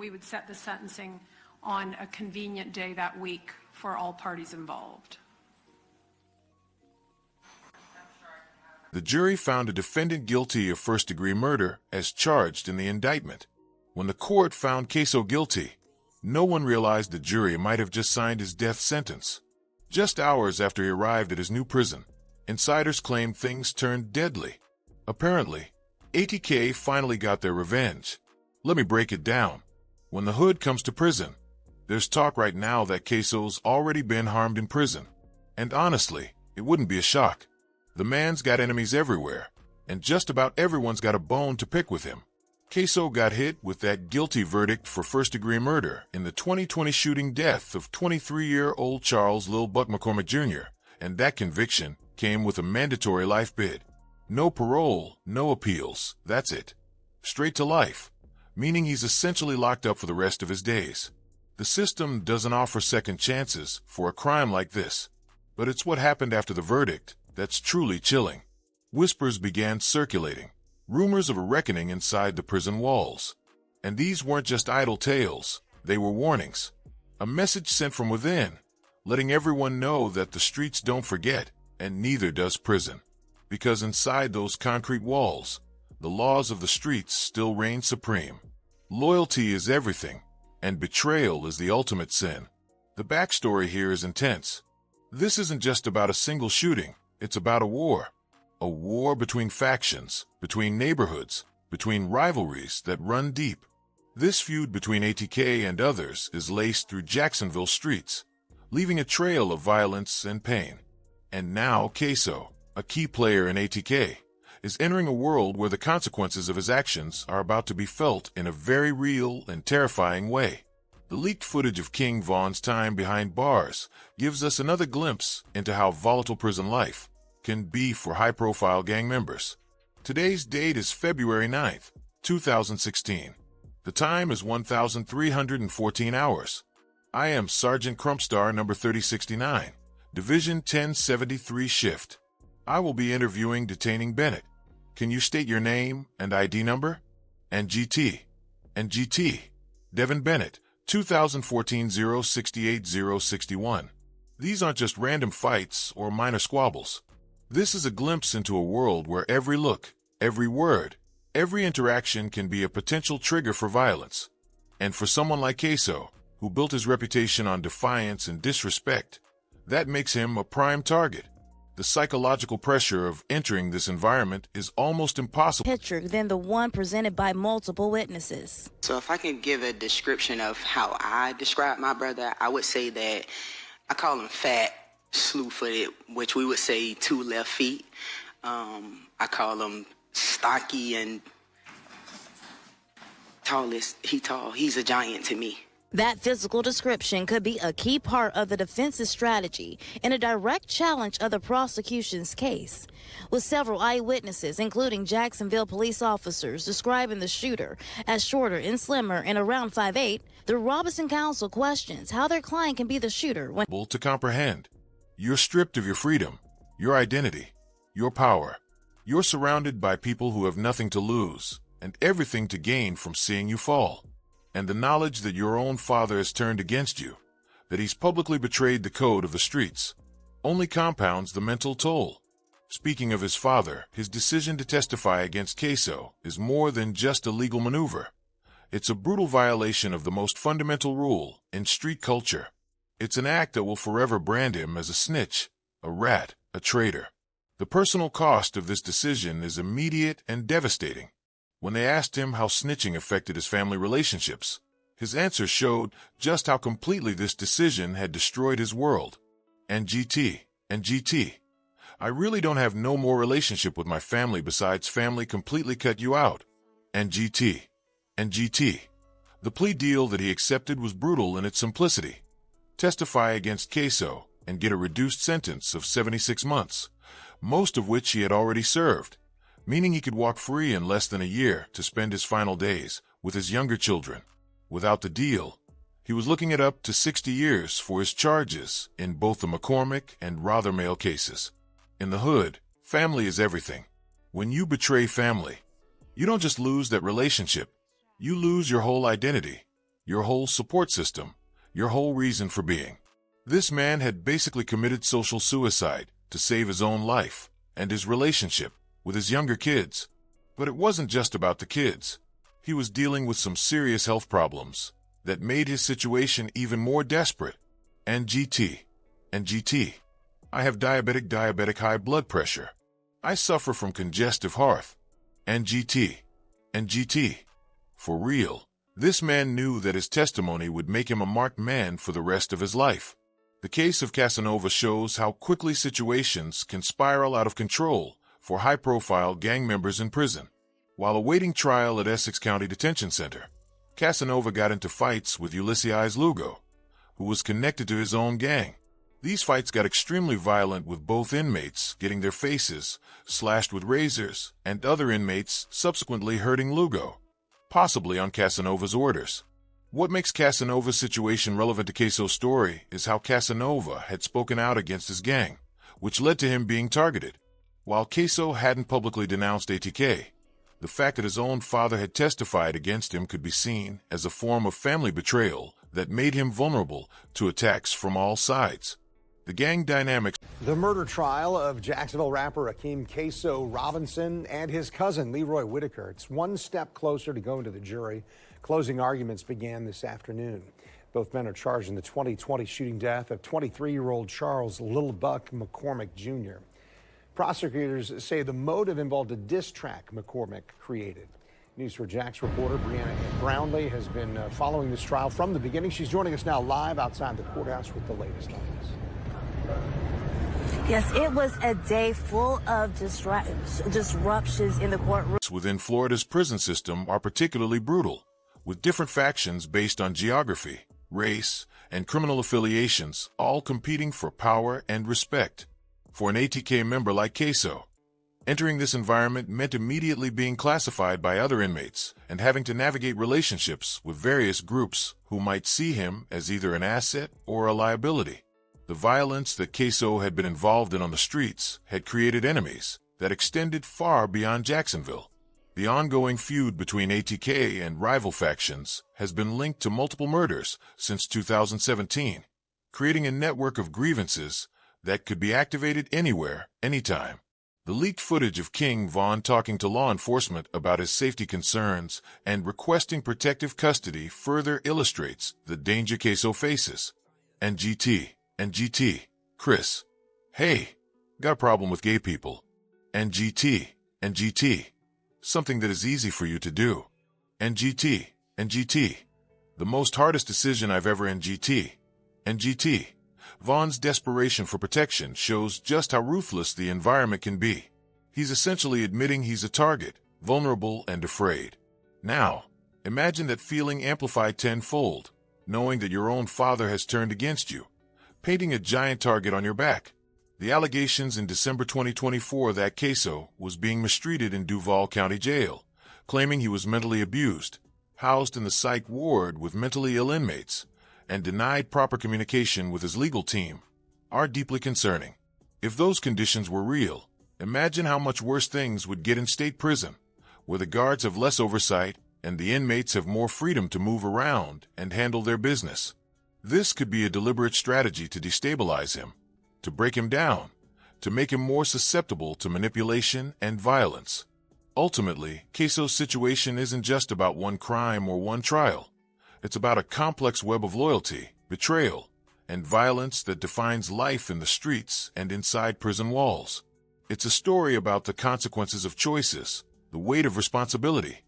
we would set the sentencing on a convenient day that week for all parties involved. The jury found a defendant guilty of first-degree murder as charged in the indictment. When the court found Ksoo guilty, no one realized the jury might have just signed his death sentence. Just hours after he arrived at his new prison, insiders claimed things turned deadly. Apparently, ATK finally got their revenge. Let me break it down. When the hood comes to prison, there's talk right now that Ksoo's already been harmed in prison. And honestly, it wouldn't be a shock. The man's got enemies everywhere, and just about everyone's got a bone to pick with him. Ksoo got hit with that guilty verdict for first-degree murder in the 2020 shooting death of 23-year-old Charles Lil Buck McCormick Jr., and that conviction came with a mandatory life bid. No parole, no appeals, that's it. Straight to life, meaning he's essentially locked up for the rest of his days. The system doesn't offer second chances for a crime like this, but it's what happened after the verdict that's truly chilling. Whispers began circulating, rumors of a reckoning inside the prison walls. And these weren't just idle tales, they were warnings. A message sent from within, letting everyone know that the streets don't forget, and neither does prison. Because inside those concrete walls, the laws of the streets still reign supreme. Loyalty is everything, and betrayal is the ultimate sin. The backstory here is intense. This isn't just about a single shooting, it's about a war. A war between factions, between neighborhoods, between rivalries that run deep. This feud between ATK and others is laced through Jacksonville streets, leaving a trail of violence and pain. And now Ksoo, a key player in ATK, is entering a world where the consequences of his actions are about to be felt in a very real and terrifying way. The leaked footage of King Von's time behind bars gives us another glimpse into how volatile prison life can be for high-profile gang members. Today's date is February 9th, 2016. The time is 1,314 hours. I am Sergeant Crumpstar number 3069, Division 1073 Shift. I will be interviewing detaining Bennett. Can you state your name and ID number? NGT. Devin Bennett, 2014-068-061. These aren't just random fights or minor squabbles. This is a glimpse into a world where every look, every word, every interaction can be a potential trigger for violence. And for someone like Ksoo, who built his reputation on defiance and disrespect, that makes him a prime target. The psychological pressure of entering this environment is almost impossible. Picture than the one presented by multiple witnesses. So if I can give a description of how I describe my brother, I would say that I call him fat, slew-footed, which we would say 2 left feet. I call him stocky and tallest. He's a giant to me. That physical description could be a key part of the defense's strategy and a direct challenge of the prosecution's case. With several eyewitnesses, including Jacksonville police officers, describing the shooter as shorter and slimmer and around 5'8", the Robinson counsel questions how their client can be the shooter when to comprehend. You're stripped of your freedom, your identity, your power. You're surrounded by people who have nothing to lose and everything to gain from seeing you fall. And the knowledge that your own father has turned against you, that he's publicly betrayed the code of the streets, only compounds the mental toll. Speaking of his father, his decision to testify against Ksoo is more than just a legal maneuver. It's a brutal violation of the most fundamental rule in street culture. It's an act that will forever brand him as a snitch, a rat, a traitor. The personal cost of this decision is immediate and devastating. When they asked him how snitching affected his family relationships, his answer showed just how completely this decision had destroyed his world. NGT. I really don't have no more relationship with my family besides family completely cut you out. NGT. The plea deal that he accepted was brutal in its simplicity. Testify against Ksoo and get a reduced sentence of 76 months, most of which he had already served, meaning he could walk free in less than a year to spend his final days with his younger children. Without the deal, he was looking at up to 60 years for his charges in both the McCormick and Rothermale cases. In the hood, family is everything. When you betray family, you don't just lose that relationship, you lose your whole identity. your whole support system, your whole reason for being. This man had basically committed social suicide to save his own life and his relationship with his younger kids. But it wasn't just about the kids. He was dealing with some serious health problems that made his situation even more desperate. And GT. I have diabetic high blood pressure. I suffer from congestive heart. And GT. For real, this man knew that his testimony would make him a marked man for the rest of his life. The case of Casanova shows how quickly situations can spiral out of control for high-profile gang members in prison. While awaiting trial at Essex County Detention Center, Casanova got into fights with Ulysses Lugo, who was connected to his own gang. These fights got extremely violent, with both inmates getting their faces slashed with razors and other inmates subsequently hurting Lugo, possibly on Casanova's orders. What makes Casanova's situation relevant to Ksoo's story is how Casanova had spoken out against his gang, which led to him being targeted. While Ksoo hadn't publicly denounced ATK, the fact that his own father had testified against him could be seen as a form of family betrayal that made him vulnerable to attacks from all sides. The gang dynamics. The murder trial of Jacksonville rapper Hakeem Ksoo Robinson and his cousin Leroy Whitaker. It's one step closer to going to the jury. Closing arguments began this afternoon. Both men are charged in the 2020 shooting death of 23-year-old Charles Lil Buck McCormick Jr. Prosecutors say the motive involved a diss track McCormick created. News 4 Jax reporter Brianna Brownlee has been following this trial from the beginning. She's joining us now live outside the courthouse with the latest on this. Yes, it was a day full of disruptions in the courtroom. Within Florida's prison system are particularly brutal, with different factions based on geography, race, and criminal affiliations, all competing for power and respect. For an ATK member like Ksoo, entering this environment meant immediately being classified by other inmates and having to navigate relationships with various groups who might see him as either an asset or a liability. The violence that Ksoo had been involved in on the streets had created enemies that extended far beyond Jacksonville. The ongoing feud between ATK and rival factions has been linked to multiple murders since 2017, creating a network of grievances that could be activated anywhere, anytime. The leaked footage of King Von talking to law enforcement about his safety concerns and requesting protective custody further illustrates the danger Ksoo faces. And GT, Chris, hey, got a problem with gay people. And GT, something that is easy for you to do. And GT, the most hardest decision I've ever in GT. Von's desperation for protection shows just how ruthless the environment can be. He's essentially admitting he's a target, vulnerable and afraid. Now, imagine that feeling amplified tenfold, knowing that your own father has turned against you, painting a giant target on your back. The allegations in December 2024 that Ksoo was being mistreated in Duval County Jail, claiming he was mentally abused, housed in the psych ward with mentally ill inmates, and denied proper communication with his legal team, are deeply concerning. If those conditions were real, imagine how much worse things would get in state prison, where the guards have less oversight and the inmates have more freedom to move around and handle their business. This could be a deliberate strategy to destabilize him, to break him down, to make him more susceptible to manipulation and violence. Ultimately, Ksoo's situation isn't just about one crime or one trial. It's about a complex web of loyalty, betrayal, and violence that defines life in the streets and inside prison walls. It's a story about the consequences of choices, the weight of responsibility,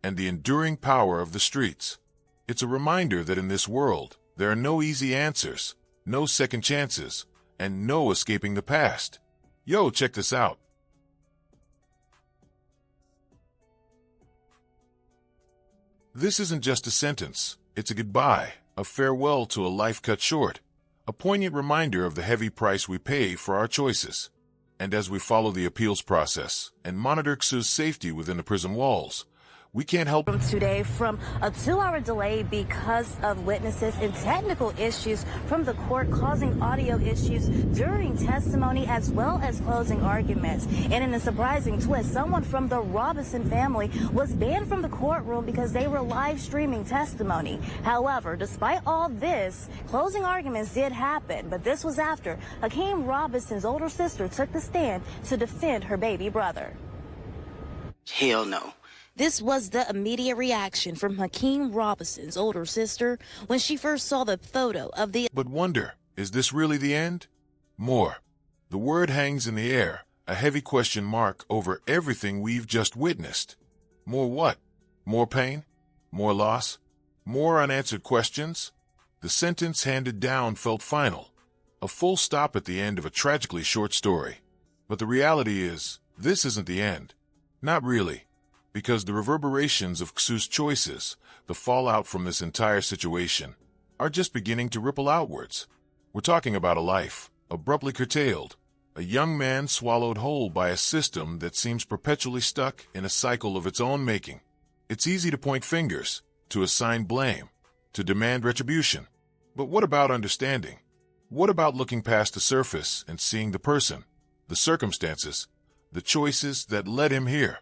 and the enduring power of the streets. It's a reminder that in this world, there are no easy answers, no second chances, and no escaping the past. Yo, check this out. This isn't just a sentence. It's a goodbye, a farewell to a life cut short, a poignant reminder of the heavy price we pay for our choices. And as we follow the appeals process and monitor Ksoo's safety within the prison walls, We can't help Today from a 2-hour delay because of witnesses and technical issues from the court causing audio issues during testimony as well as closing arguments. And in a surprising twist, someone from the Robinson family was banned from the courtroom because they were live streaming testimony. However, despite all this, closing arguments did happen, but this was after Hakeem Robinson's older sister took the stand to defend her baby brother. Hell no. This was the immediate reaction from Hakeem Robinson's older sister when she first saw the photo of the... but wonder, is this really the end? More. The word hangs in the air, a heavy question mark over everything we've just witnessed. More what? More pain? More loss? More unanswered questions? The sentence handed down felt final. A full stop at the end of a tragically short story. But the reality is, this isn't the end. Not really. Because the reverberations of Ksoo's choices, the fallout from this entire situation, are just beginning to ripple outwards. We're talking about a life, abruptly curtailed, a young man swallowed whole by a system that seems perpetually stuck in a cycle of its own making. It's easy to point fingers, to assign blame, to demand retribution. But what about understanding? What about looking past the surface and seeing the person, the circumstances, the choices that led him here?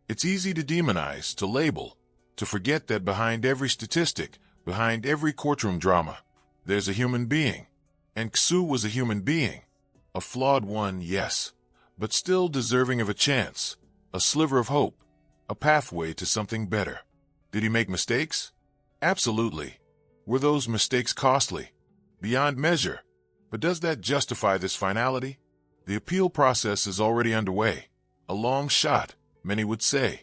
It's easy to demonize, to label, to forget that behind every statistic, behind every courtroom drama, there's a human being. And Ksoo was a human being. A flawed one, yes, but still deserving of a chance, a sliver of hope, a pathway to something better. Did he make mistakes? Absolutely. Were those mistakes costly? Beyond measure. But does that justify this finality? The appeal process is already underway. A long shot, many would say.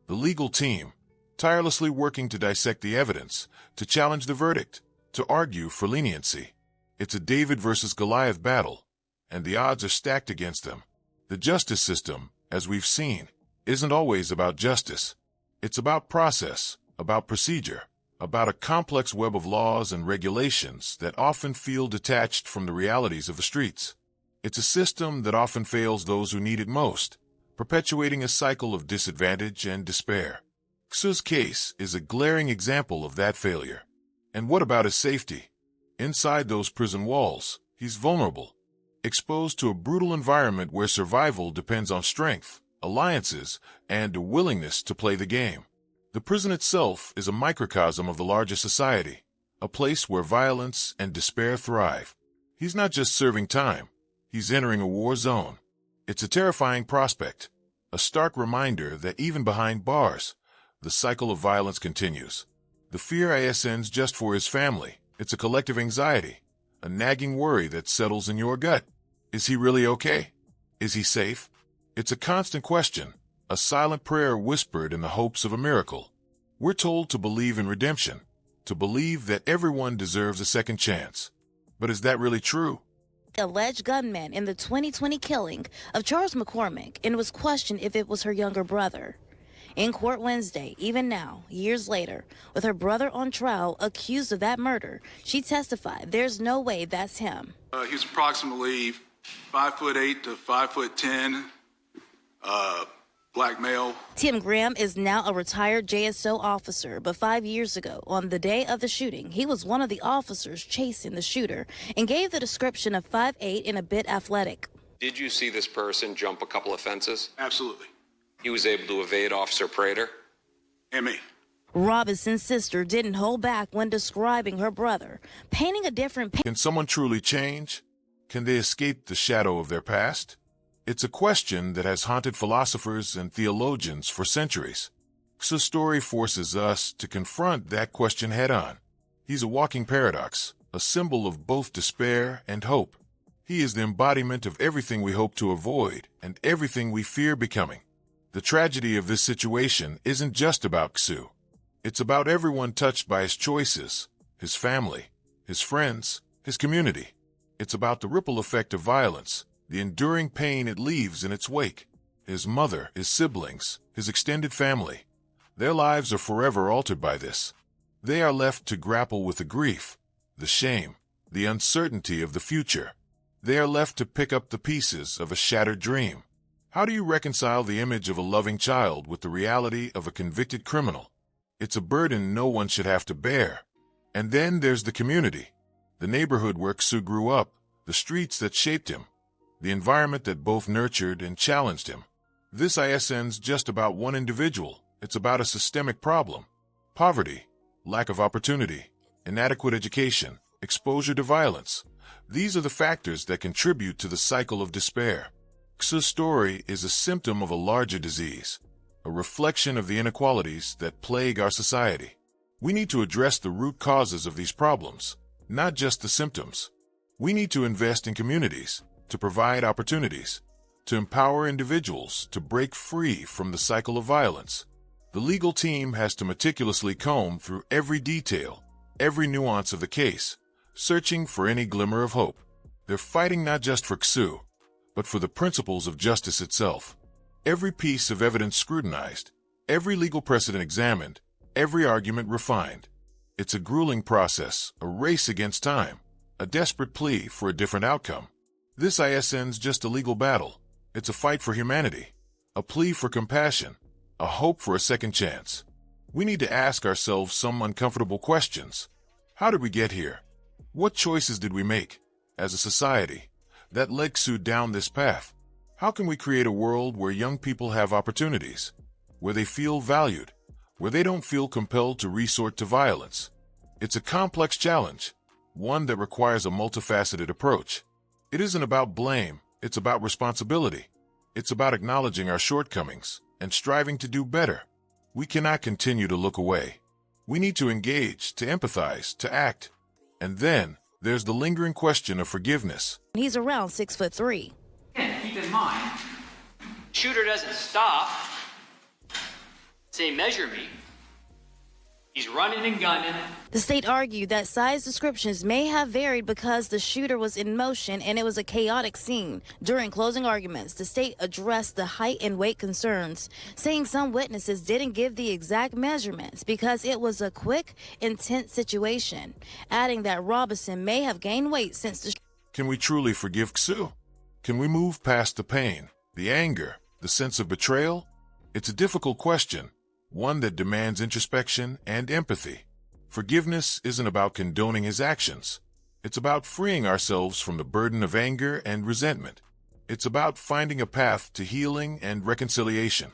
The legal team, tirelessly working to dissect the evidence, to challenge the verdict, to argue for leniency. It's a David versus Goliath battle, and the odds are stacked against them. The justice system, as we've seen, isn't always about justice. It's about process, about procedure, about a complex web of laws and regulations that often feel detached from the realities of the streets. It's a system that often fails those who need it most, perpetuating a cycle of disadvantage and despair. Ksoo's case is a glaring example of that failure. And what about his safety? Inside those prison walls, he's vulnerable, exposed to a brutal environment where survival depends on strength, alliances, and a willingness to play the game. The prison itself is a microcosm of the larger society, a place where violence and despair thrive. He's not just serving time, he's entering a war zone. It's a terrifying prospect, a stark reminder that even behind bars, the cycle of violence continues. The fear isn't just for his family, it's a collective anxiety, a nagging worry that settles in your gut. Is he really okay? Is he safe? It's a constant question, a silent prayer whispered in the hopes of a miracle. We're told to believe in redemption, to believe that everyone deserves a second chance. But is that really true? Alleged gunman in the 2020 killing of Charles McCormick and was questioned if it was her younger brother. In court Wednesday, even now, years later, with her brother on trial accused of that murder, she testified there's no way that's him. He's approximately 5'8" to 5'10", black male. Tim Graham is now a retired JSO officer, but 5 years ago, on the day of the shooting, he was one of the officers chasing the shooter and gave the description of 5'8" and a bit athletic. Did you see this person jump a couple of fences? Absolutely. He was able to evade Officer Prater? And me. Robinson's sister didn't hold back when describing her brother, painting a different picture. Can someone truly change? Can they escape the shadow of their past? It's a question that has haunted philosophers and theologians for centuries. Ksoo's story forces us to confront that question head-on. He's a walking paradox, a symbol of both despair and hope. He is the embodiment of everything we hope to avoid and everything we fear becoming. The tragedy of this situation isn't just about Ksoo. It's about everyone touched by his choices, his family, his friends, his community. It's about the ripple effect of violence, the enduring pain it leaves in its wake. His mother, his siblings, his extended family. Their lives are forever altered by this. They are left to grapple with the grief, the shame, the uncertainty of the future. They are left to pick up the pieces of a shattered dream. How do you reconcile the image of a loving child with the reality of a convicted criminal? It's a burden no one should have to bear. And then there's the community, the neighborhood where Ksoo grew up, the streets that shaped him, the environment that both nurtured and challenged him. This ISN's just about one individual. It's about a systemic problem. Poverty, lack of opportunity, inadequate education, exposure to violence. These are the factors that contribute to the cycle of despair. Ksoo's story is a symptom of a larger disease, a reflection of the inequalities that plague our society. We need to address the root causes of these problems, not just the symptoms. We need to invest in communities, to provide opportunities, to empower individuals to break free from the cycle of violence. The legal team has to meticulously comb through every detail, every nuance of the case, searching for any glimmer of hope. They're fighting not just for Ksoo, but for the principles of justice itself. Every piece of evidence scrutinized, every legal precedent examined, every argument refined. It's a grueling process, a race against time, a desperate plea for a different outcome. This ISN's just a legal battle. It's a fight for humanity, a plea for compassion, a hope for a second chance. We need to ask ourselves some uncomfortable questions. How did we get here? What choices did we make, as a society, that led Ksoo down this path? How can we create a world where young people have opportunities, where they feel valued, where they don't feel compelled to resort to violence? It's a complex challenge, one that requires a multifaceted approach. It isn't about blame, it's about responsibility. It's about acknowledging our shortcomings and striving to do better. We cannot continue to look away. We need to engage, to empathize, to act. And then there's the lingering question of forgiveness. He's around 6'3". And keep in mind, shooter doesn't stop, say measure me. He's running and gunning. The state argued that size descriptions may have varied because the shooter was in motion and it was a chaotic scene. During closing arguments, the state addressed the height and weight concerns, saying some witnesses didn't give the exact measurements because it was a quick, intense situation, adding that Robinson may have gained weight since the... Can we truly forgive Ksoo? Can we move past the pain, the anger, the sense of betrayal? It's a difficult question, one that demands introspection and empathy. Forgiveness isn't about condoning his actions. It's about freeing ourselves from the burden of anger and resentment. It's about finding a path to healing and reconciliation.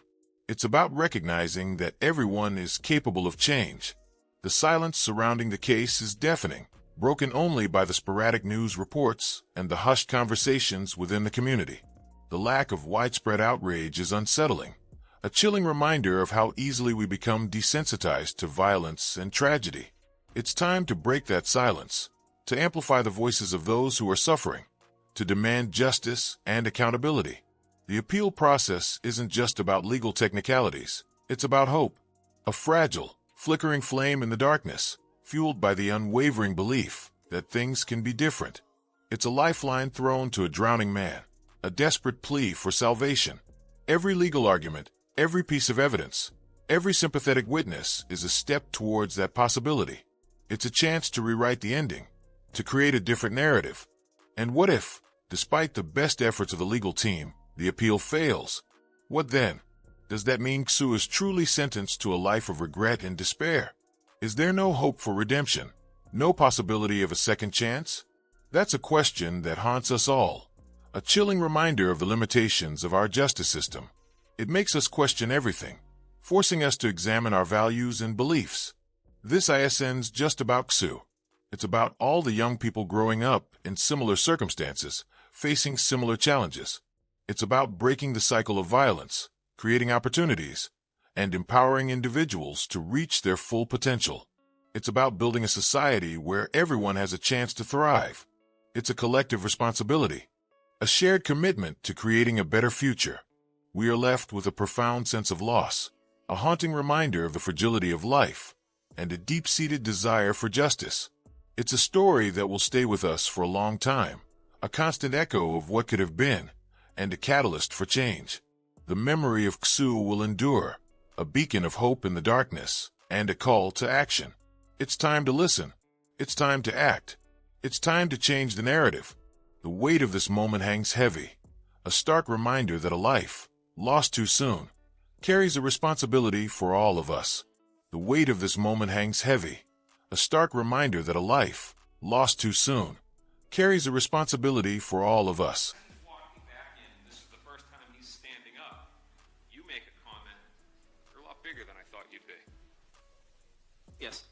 It's about recognizing that everyone is capable of change. The silence surrounding the case is deafening, broken only by the sporadic news reports and the hushed conversations within the community. The lack of widespread outrage is unsettling, a chilling reminder of how easily we become desensitized to violence and tragedy. It's time to break that silence, to amplify the voices of those who are suffering, to demand justice and accountability. The appeal process isn't just about legal technicalities. It's about hope, a fragile, flickering flame in the darkness, fueled by the unwavering belief that things can be different. It's a lifeline thrown to a drowning man, a desperate plea for salvation. Every legal argument, every piece of evidence, every sympathetic witness is a step towards that possibility. It's a chance to rewrite the ending, to create a different narrative. And what if, despite the best efforts of the legal team, the appeal fails? What then? Does that mean Ksoo is truly sentenced to a life of regret and despair? Is there no hope for redemption? No possibility of a second chance? That's a question that haunts us all, a chilling reminder of the limitations of our justice system. It makes us question everything, forcing us to examine our values and beliefs. This ISN's just about Ksoo. It's about all the young people growing up in similar circumstances, facing similar challenges. It's about breaking the cycle of violence, creating opportunities, and empowering individuals to reach their full potential. It's about building a society where everyone has a chance to thrive. It's a collective responsibility, a shared commitment to creating a better future. We are left with a profound sense of loss, a haunting reminder of the fragility of life, and a deep-seated desire for justice. It's a story that will stay with us for a long time, a constant echo of what could have been, and a catalyst for change. The memory of Ksoo will endure, a beacon of hope in the darkness, and a call to action. It's time to listen. It's time to act. It's time to change the narrative. The weight of this moment hangs heavy, a stark reminder that a life, lost too soon, carries a responsibility for all of us. The weight of this moment hangs heavy, a stark reminder that a life, lost too soon, carries a responsibility for all of us. Walking back in, this is the first time he's standing up. You make a comment, you're a lot bigger than I thought you'd be. Yes.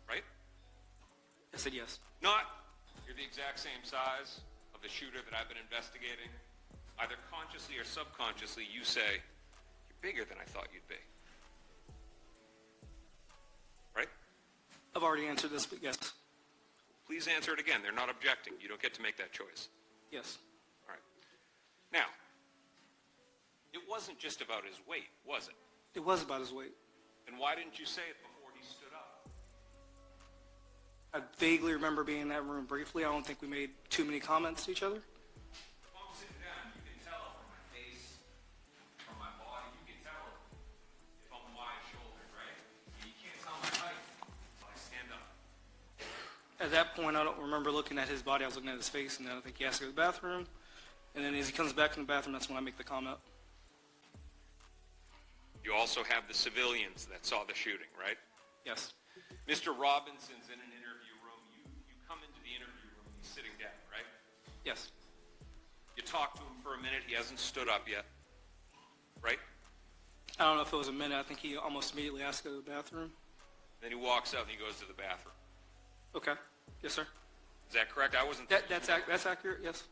Right? I said yes. Not, you're the exact same size of the shooter that I've been investigating. Either consciously or subconsciously, you say, you're bigger than I thought you'd be. Right? I've already answered this, but yes. Please answer it again. They're not objecting. You don't get to make that choice. Yes. All right. Now, it wasn't just about his weight, was it? It was about his weight. Then why didn't you say it before he stood up? I vaguely remember being in that room briefly. I don't think we made too many comments to each other. If I'm sitting down, you can tell from my face, from my body, you can tell if I'm wide-shouldered, right? You can't tell my height until I stand up. At that point, I don't remember looking at his body. I was looking at his face, and then I think he has to go to the bathroom. And then as he comes back in the bathroom, that's when I make the comment. You also have the civilians that saw the shooting, right? Yes. Mr. Robinson's in an interview room. You come into the interview room, he's sitting down, right? Yes. You talk to him for a minute, he hasn't stood up yet, right? I don't know if it was a minute. I think he almost immediately asked to go to the bathroom. Then he walks out and he goes to the bathroom. Okay. Yes, sir. Is that correct? I wasn't... That's accurate, yes.